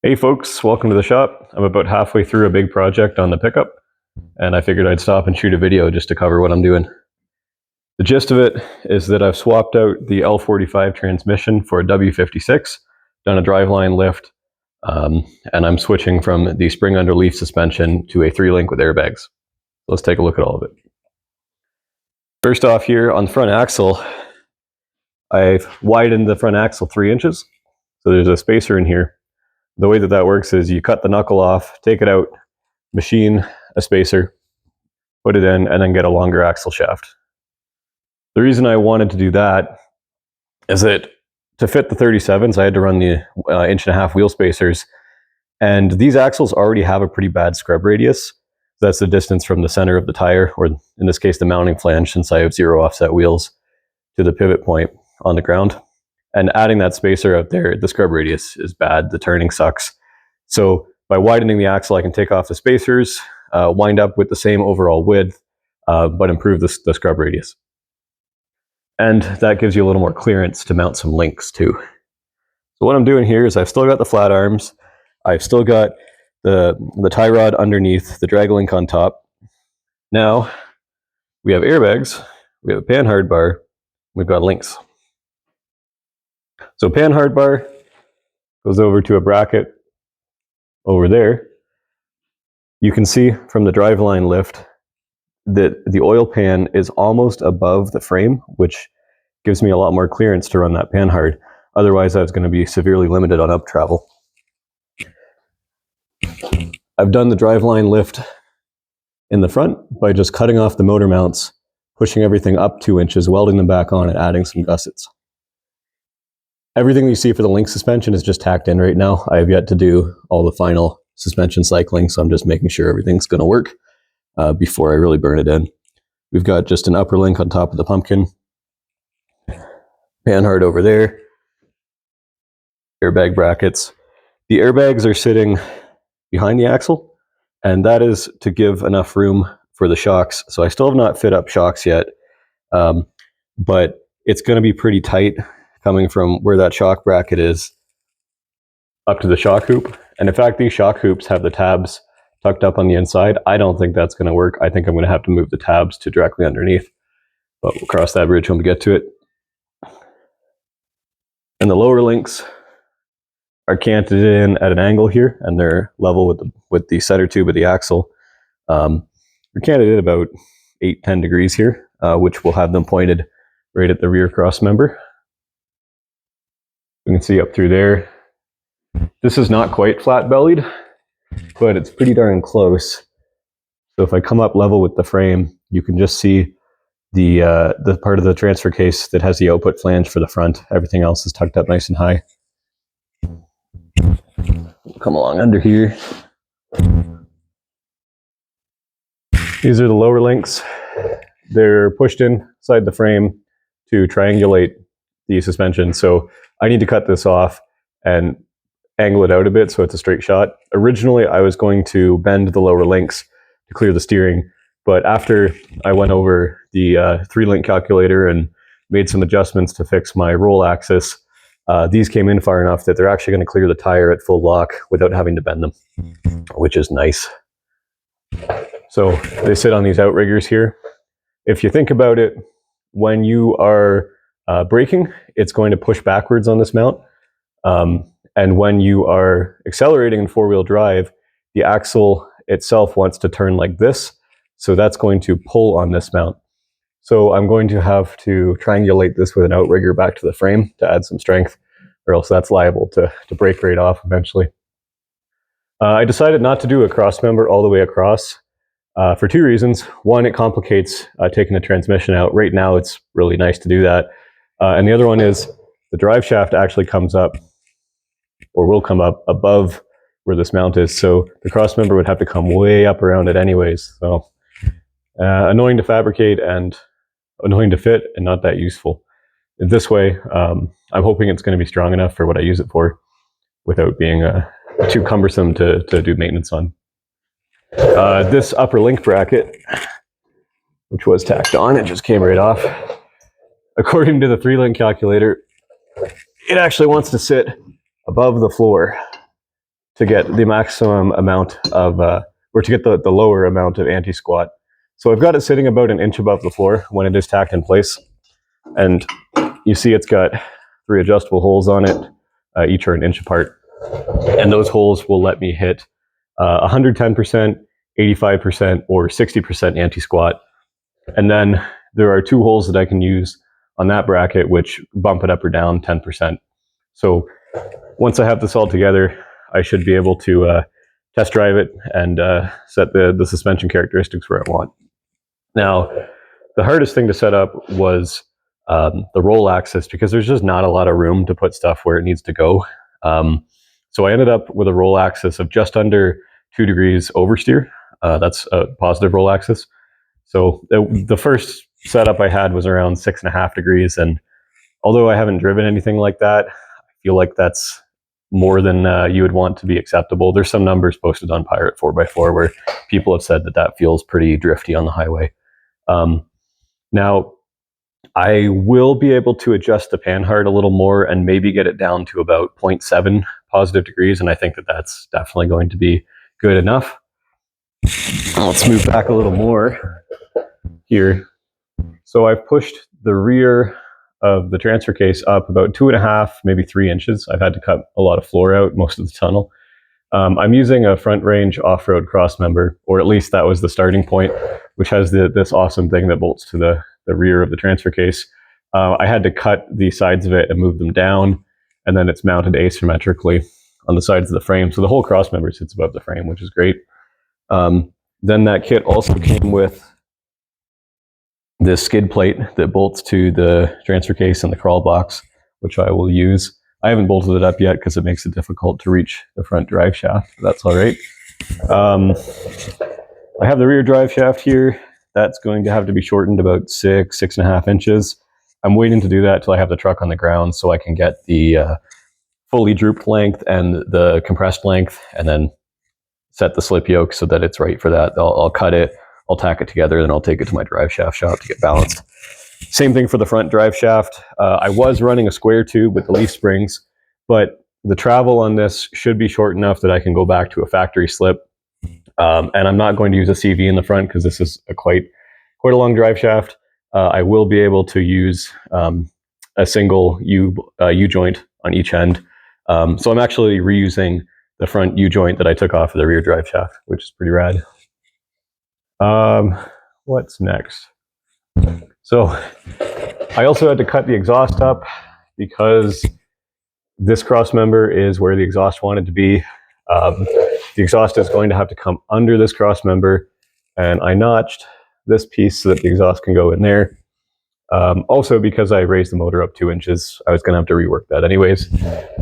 Hey folks, welcome to the shop. I'm about halfway through a big project on the pickup, and I figured I'd stop and shoot a video just to cover what I'm doing. The gist of it is that I've swapped out the L45 transmission for a W56, done a driveline lift, and I'm switching from the spring under leaf suspension to a 3-link with airbags. Let's take a look at all of it. First off, here on the front axle, I've widened the front axle 3 inches, so there's a spacer in here. The way that works is you cut the knuckle off, take it out, machine a spacer, put it in, and then get a longer axle shaft. The reason I wanted to do that is that to fit the 37s, I had to run the 1.5-inch wheel spacers, and these axles already have a pretty bad scrub radius. That's the distance from the center of the tire, or in this case, the mounting flange, since I have 0 offset wheels, to the pivot point on the ground. And adding that spacer out there, the scrub radius is bad, the turning sucks. So by widening the axle, I can take off the spacers, wind up with the same overall width, but improve the scrub radius. And that gives you a little more clearance to mount some links too. So what I'm doing here is I've still got the flat arms, I've still got the tie rod underneath, the drag link on top. Now we have airbags, we have a panhard bar, we've got links. So panhard bar goes over to a bracket over there. You can see from the driveline lift that the oil pan is almost above the frame, which gives me a lot more clearance to run that panhard. Otherwise, I was going to be severely limited on up travel. I've done the driveline lift in the front by just cutting off the motor mounts, pushing everything up 2 inches, welding them back on, and adding some gussets. Everything you see for the link suspension is just tacked in right now. I have yet to do all the final suspension cycling, so I'm just making sure everything's going to work before I really burn it in. We've got just an upper link on top of the pumpkin, panhard over there, airbag brackets. The airbags are sitting behind the axle, and that is to give enough room for the shocks. So I still have not fit up shocks yet, but it's going to be pretty tight coming from where that shock bracket is up to the shock hoop. And in fact, these shock hoops have the tabs tucked up on the inside. I don't think that's going to work. I think I'm going to have to move the tabs to directly underneath, but we'll cross that bridge when we get to it. And the lower links are canted in at an angle here, and they're level with the center tube of the axle. They're canted in about 8-10 degrees here, which will have them pointed right at the rear cross member. You can see up through there. This is not quite flat bellied, but it's pretty darn close. So if I come up level with the frame, you can just see the part of the transfer case that has the output flange for the front. Everything else is tucked up nice and high. We'll come along under here. These are the lower links. They're pushed inside the frame to triangulate the suspension. So I need to cut this off and angle it out a bit so it's a straight shot. Originally, I was going to bend the lower links to clear the steering, but after I went over the 3-link calculator and made some adjustments to fix my roll axis, these came in far enough that they're actually going to clear the tire at full lock without having to bend them, which is nice. So they sit on these outriggers here. If you think about it, when you are braking, it's going to push backwards on this mount. And when you are accelerating in 4-wheel drive, the axle itself wants to turn like this. So that's going to pull on this mount. So I'm going to have to triangulate this with an outrigger back to the frame to add some strength, or else that's liable to break right off eventually. I decided not to do a cross member all the way across for 2 reasons. One, it complicates taking the transmission out. Right now, it's really nice to do that. And the other one is the drive shaft actually comes up, or will come up above where this mount is. So the cross member would have to come way up around it anyways. So annoying to fabricate and annoying to fit and not that useful. This way, I'm hoping it's going to be strong enough for what I use it for without being too cumbersome to do maintenance on. This upper link bracket, which was tacked on, it just came right off. According to the 3-link calculator, it actually wants to sit above the floor to get the maximum amount of, or to get the lower amount of anti-squat. So I've got it sitting about an inch above the floor when it is tacked in place. And you see it's got 3 adjustable holes on it, each are an inch apart. And those holes will let me hit 110%, 85%, or 60% anti-squat. And then there are 2 holes that I can use on that bracket, which bump it up or down 10%. So once I have this all together, I should be able to test drive it and set the suspension characteristics where I want. Now, the hardest thing to set up was the roll axis, because there's just not a lot of room to put stuff where it needs to go. So I ended up with a roll axis of just under 2 degrees oversteer. That's a positive roll axis. So the first setup I had was around 6.5 degrees. And although I haven't driven anything like that, I feel like that's more than you would want to be acceptable. There's some numbers posted on Pirate 4x4 where people have said that that feels pretty drifty on the highway. Now, I will be able to adjust the panhard a little more and maybe get it down to about 0.7 positive degrees. And I think that that's definitely going to be good enough. Let's move back a little more here. So I've pushed the rear of the transfer case up about 2.5, maybe 3 inches. I've had to cut a lot of floor out, most of the tunnel. I'm using a front range off-road crossmember, or at least that was the starting point, which has this awesome thing that bolts to the rear of the transfer case. I had to cut the sides of it and move them down, and then it's mounted asymmetrically on the sides of the frame. So the whole crossmember sits above the frame, which is great. Then that kit also came with this skid plate that bolts to the transfer case and the crawl box, which I will use. I haven't bolted it up yet because it makes it difficult to reach the front drive shaft. That's all right. I have the rear drive shaft here. That's going to have to be shortened about 6.5 inches. I'm waiting to do that till I have the truck on the ground so I can get the fully drooped length and the compressed length, and then set the slip yoke so that it's right for that. I'll cut it, I'll tack it together, then I'll take it to my drive shaft shop to get balanced. Same thing for the front drive shaft. I was running a square tube with the leaf springs, but the travel on this should be short enough that I can go back to a factory slip. And I'm not going to use a CV in the front because this is quite a long drive shaft. I will be able to use a single U-joint on each end. So I'm actually reusing the front U-joint that I took off of the rear drive shaft, which is pretty rad. What's next? So I also had to cut the exhaust up because this cross member is where the exhaust wanted to be. The exhaust is going to have to come under this cross member, and I notched this piece so that the exhaust can go in there. Also, because I raised the motor up 2 inches, I was going to have to rework that anyways,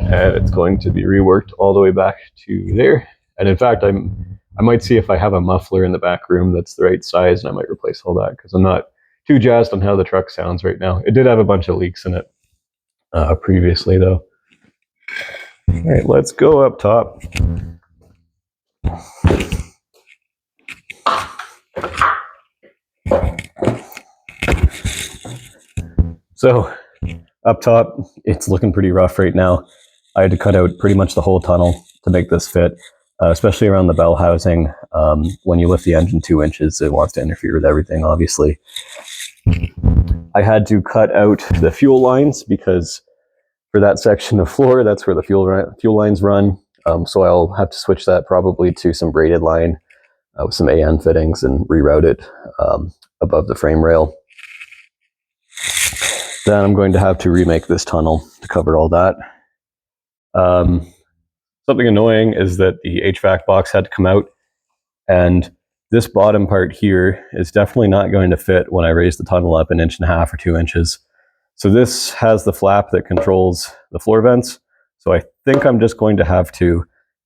and it's going to be reworked all the way back to there. And in fact, I might see if I have a muffler in the back room that's the right size, and I might replace all that because I'm not too jazzed on how the truck sounds right now. It did have a bunch of leaks in it previously, though. All right, let's go up top. So up top, it's looking pretty rough right now. I had to cut out pretty much the whole tunnel to make this fit, especially around the bell housing. When you lift the engine 2 inches, it wants to interfere with everything, obviously. I had to cut out the fuel lines because for that section of floor, that's where the fuel lines run. So I'll have to switch that probably to some braided line with some AN fittings and reroute it above the frame rail. Then I'm going to have to remake this tunnel to cover all that. Something annoying is that the HVAC box had to come out, and this bottom part here is definitely not going to fit when I raise the tunnel up 1.5 inches or 2 inches. So this has the flap that controls the floor vents. So I think I'm just going to have to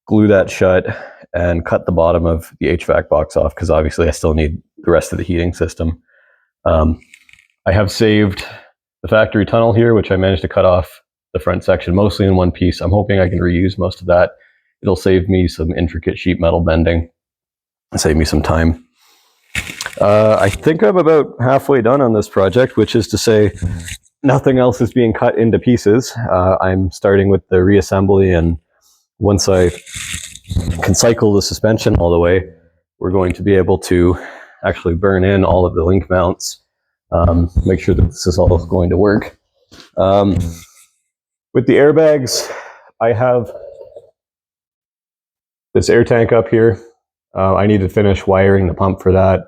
glue that shut and cut the bottom of the HVAC box off because obviously I still need the rest of the heating system. I have saved the factory tunnel here, which I managed to cut off the front section mostly in one piece. I'm hoping I can reuse most of that. It'll save me some intricate sheet metal bending and save me some time. I think I'm about halfway done on this project, which is to say nothing else is being cut into pieces. I'm starting with the reassembly, and once I can cycle the suspension all the way, we're going to be able to actually burn in all of the link mounts, make sure that this is all going to work. With the airbags, I have this air tank up here. I need to finish wiring the pump for that,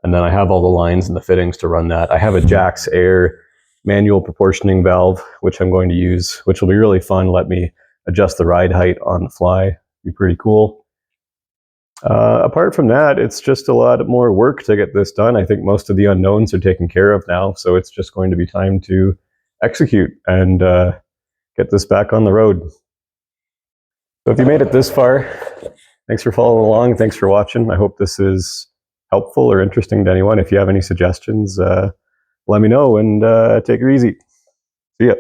and then I have all the lines and the fittings to run that. I have a Jax Air manual proportioning valve, which I'm going to use, which will be really fun. Let me adjust the ride height on the fly. Be pretty cool. Apart from that, it's just a lot more work to get this done. I think most of the unknowns are taken care of now, so it's just going to be time to execute and get this back on the road. So if you made it this far, thanks for following along. Thanks for watching. I hope this is helpful or interesting to anyone. If you have any suggestions, let me know, and take it easy. See ya.